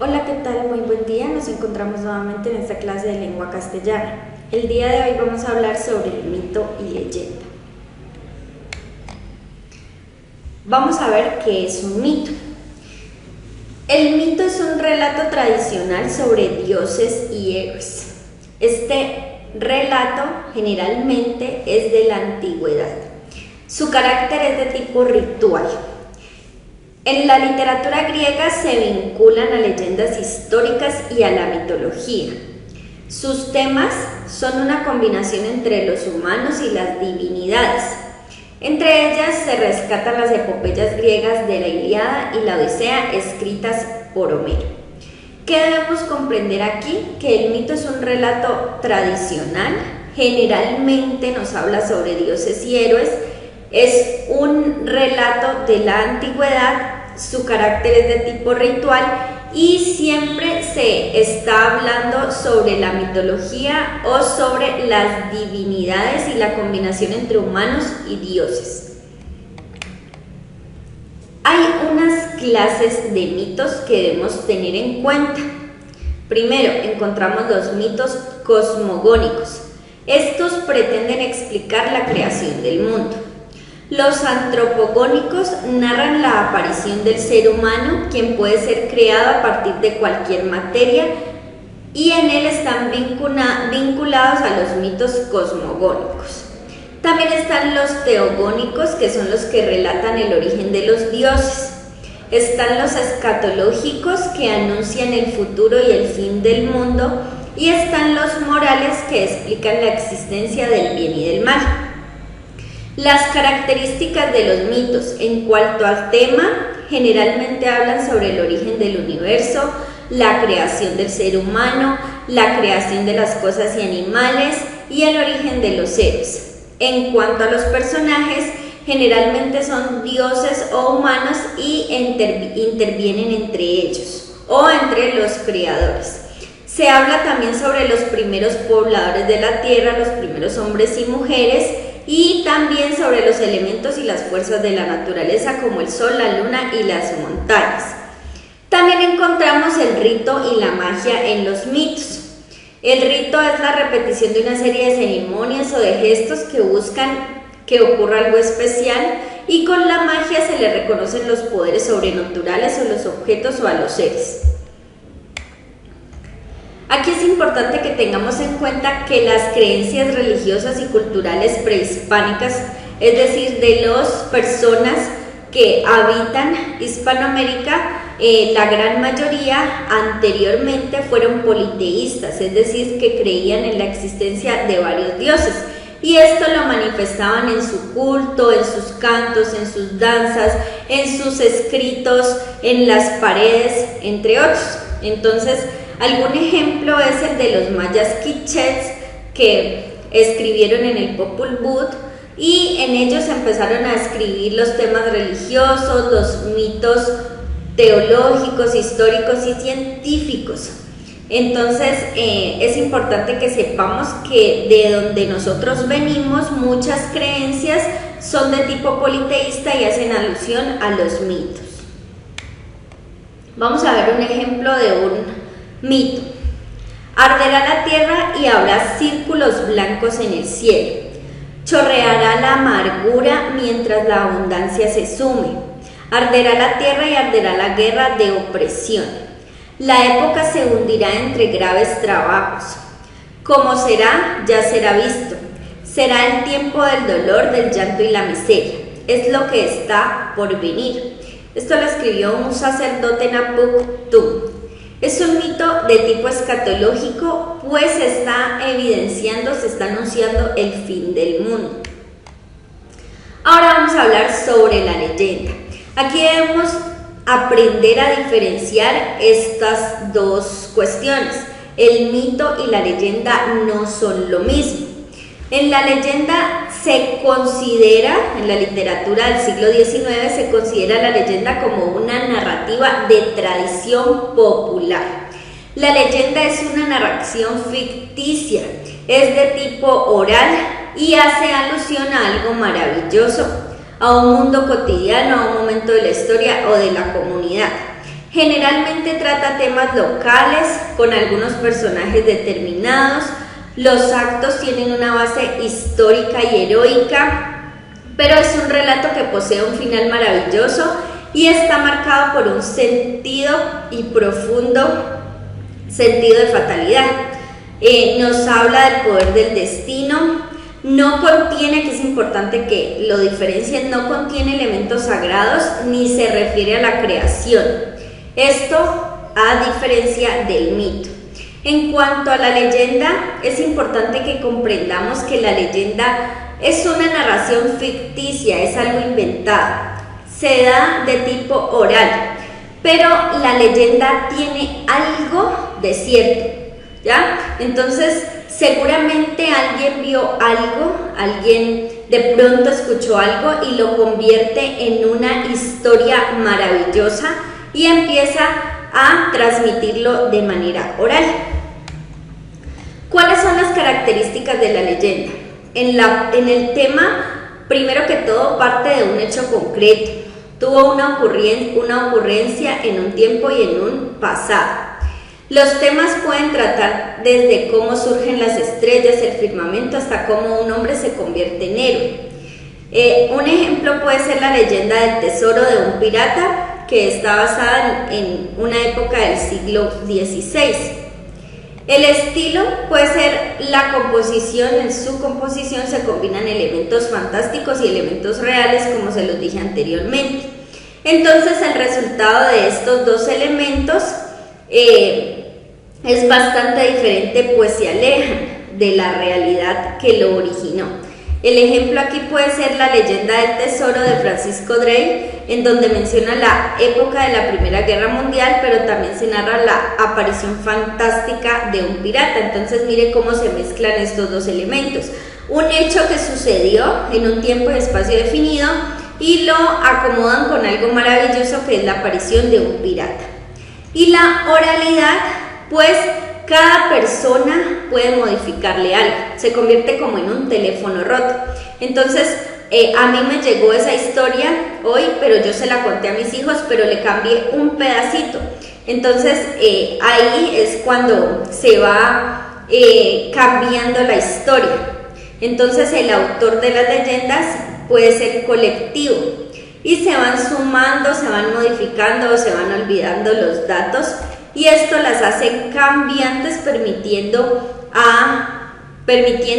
Hola, ¿qué tal? Muy buen día. Nos encontramos nuevamente en esta clase de lengua castellana. El día de hoy vamos a hablar sobre el mito y leyenda. Vamos a ver qué es un mito. El mito es un relato tradicional sobre dioses y héroes. Este relato generalmente es de la antigüedad. Su carácter es de tipo ritual. En la literatura griega se vinculan a leyendas históricas y a la mitología. Sus temas son una combinación entre los humanos y las divinidades. Entre ellas se rescatan las epopeyas griegas de la Ilíada y la Odisea escritas por Homero. ¿Qué debemos comprender aquí? Que el mito es un relato tradicional, generalmente nos habla sobre dioses y héroes, es un relato de la antigüedad, su carácter es de tipo ritual y siempre se está hablando sobre la mitología o sobre las divinidades y la combinación entre humanos y dioses. Hay unas clases de mitos que debemos tener en cuenta. Primero, encontramos los mitos cosmogónicos. Estos pretenden explicar la creación del mundo. Los antropogónicos narran la aparición del ser humano, quien puede ser creado a partir de cualquier materia, y en él están vinculados a los mitos cosmogónicos. También están los teogónicos, que son los que relatan el origen de los dioses. Están los escatológicos, que anuncian el futuro y el fin del mundo, y están los morales, que explican la existencia del bien y del mal. Las características de los mitos en cuanto al tema generalmente hablan sobre el origen del universo, la creación del ser humano, la creación de las cosas y animales y el origen de los seres. En cuanto a los personajes, generalmente son dioses o humanos y intervienen entre ellos o entre los creadores. Se habla también sobre los primeros pobladores de la tierra, los primeros hombres y mujeres, y también sobre los elementos y las fuerzas de la naturaleza como el sol, la luna y las montañas. También encontramos el rito y la magia en los mitos. El rito es la repetición de una serie de ceremonias o de gestos que buscan que ocurra algo especial, y con la magia se le reconocen los poderes sobrenaturales o los objetos o a los seres. Aquí es importante que tengamos en cuenta que las creencias religiosas y culturales prehispánicas, es decir, de las personas que habitan Hispanoamérica, la gran mayoría anteriormente fueron politeístas, es decir, que creían en la existencia de varios dioses, y esto lo manifestaban en su culto, en sus cantos, en sus danzas, en sus escritos, en las paredes, entre otros. Entonces, algún ejemplo es el de los mayas quichés, que escribieron en el Popol Vuh, y en ellos empezaron a escribir los temas religiosos, los mitos teológicos, históricos y científicos. Entonces es importante que sepamos que de donde nosotros venimos, muchas creencias son de tipo politeísta y hacen alusión a los mitos. Vamos a ver un ejemplo de un mito. Arderá la tierra y habrá círculos blancos en el cielo. Chorreará la amargura mientras la abundancia se sume. Arderá la tierra y arderá la guerra de opresión. La época se hundirá entre graves trabajos. Como será, ya será visto. Será el tiempo del dolor, del llanto y la miseria. Es lo que está por venir. Esto lo escribió un sacerdote Napuk Tum. Es un mito de tipo escatológico, pues se está evidenciando, se está anunciando el fin del mundo. Ahora vamos a hablar sobre la leyenda. Aquí debemos aprender a diferenciar estas dos cuestiones. El mito y la leyenda no son lo mismo. En la leyenda se considera, en la literatura del siglo XIX, se considera la leyenda como una narrativa de tradición popular. La leyenda es una narración ficticia, es de tipo oral y hace alusión a algo maravilloso, a un mundo cotidiano, a un momento de la historia o de la comunidad. Generalmente trata temas locales con algunos personajes determinados. Los actos tienen una base histórica y heroica, pero es un relato que posee un final maravilloso y está marcado por un sentido y profundo sentido de fatalidad. Nos habla del poder del destino. No contiene, que es importante que lo diferencien, no contiene elementos sagrados ni se refiere a la creación. Esto a diferencia del mito. En cuanto a la leyenda, es importante que comprendamos que la leyenda es una narración ficticia, es algo inventado. Se da de tipo oral, pero la leyenda tiene algo de cierto, ¿ya? Entonces, seguramente alguien vio algo, alguien de pronto escuchó algo y lo convierte en una historia maravillosa y empieza a transmitirlo de manera oral. ¿Cuáles son las características de la leyenda? En el tema, primero que todo, parte de un hecho concreto. Tuvo una ocurrencia en un tiempo y en un pasado. Los temas pueden tratar desde cómo surgen las estrellas, el firmamento, hasta cómo un hombre se convierte en héroe. Un ejemplo puede ser la leyenda del tesoro de un pirata, que está basada en una época del siglo XVI. El estilo puede ser la composición. En su composición se combinan elementos fantásticos y elementos reales, como se los dije anteriormente. Entonces el resultado de estos dos elementos es bastante diferente, pues se alejan de la realidad que lo originó. El ejemplo aquí puede ser la leyenda del tesoro de Francisco Drake, en donde menciona la época de la Primera Guerra Mundial, pero también se narra la aparición fantástica de un pirata. Entonces mire cómo se mezclan estos dos elementos. Un hecho que sucedió en un tiempo y espacio definido y lo acomodan con algo maravilloso, que es la aparición de un pirata. Y la oralidad, pues cada persona puede modificarle algo, se convierte como en un teléfono roto. Entonces, a mí me llegó esa historia hoy, pero yo se la conté a mis hijos, pero le cambié un pedacito. Entonces, ahí es cuando se va cambiando la historia. Entonces, el autor de las leyendas puede ser colectivo y se van sumando, se van modificando o se van olvidando los datos, y esto las hace cambiantes, permitiendo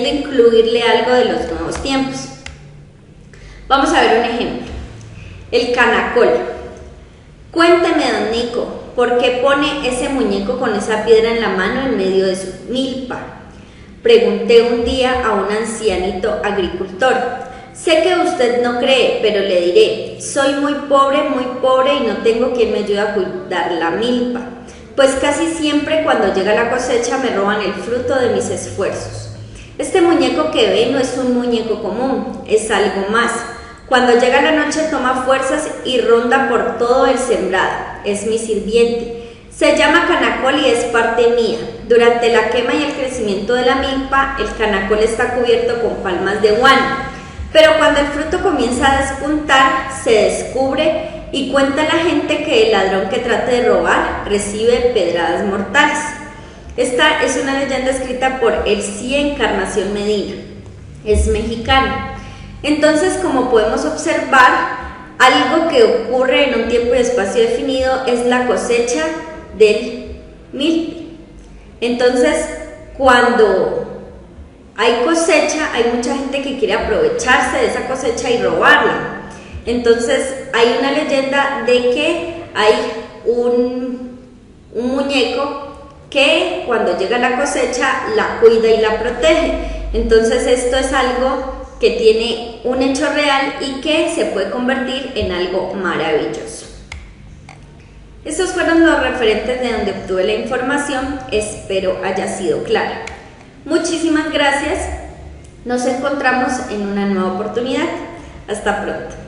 incluirle algo de los nuevos tiempos. Vamos a ver un ejemplo. El canacol. Cuénteme, don Nico, ¿por qué pone ese muñeco con esa piedra en la mano en medio de su milpa? Pregunté un día a un ancianito agricultor. Sé que usted no cree, pero le diré, soy muy pobre y no tengo quien me ayude a cuidar la milpa. Pues casi siempre cuando llega la cosecha me roban el fruto de mis esfuerzos. Este muñeco que ve no es un muñeco común, es algo más. Cuando llega la noche toma fuerzas y ronda por todo el sembrado. Es mi sirviente. Se llama canacol y es parte mía. Durante la quema y el crecimiento de la milpa, el canacol está cubierto con palmas de guano. Pero cuando el fruto comienza a despuntar, se descubre y cuenta la gente que el ladrón que trate de robar recibe pedradas mortales. Esta es una leyenda escrita por Elcía Encarnación Medina. Es mexicana. Entonces, como podemos observar, algo que ocurre en un tiempo y espacio definido es la cosecha del milpa. Entonces, cuando hay cosecha, hay mucha gente que quiere aprovecharse de esa cosecha y robarla. Entonces hay una leyenda de que hay un muñeco que cuando llega la cosecha la cuida y la protege. Entonces esto es algo que tiene un hecho real y que se puede convertir en algo maravilloso. Estos fueron los referentes de donde obtuve la información. Espero haya sido clara. Muchísimas gracias. Nos encontramos en una nueva oportunidad. Hasta pronto.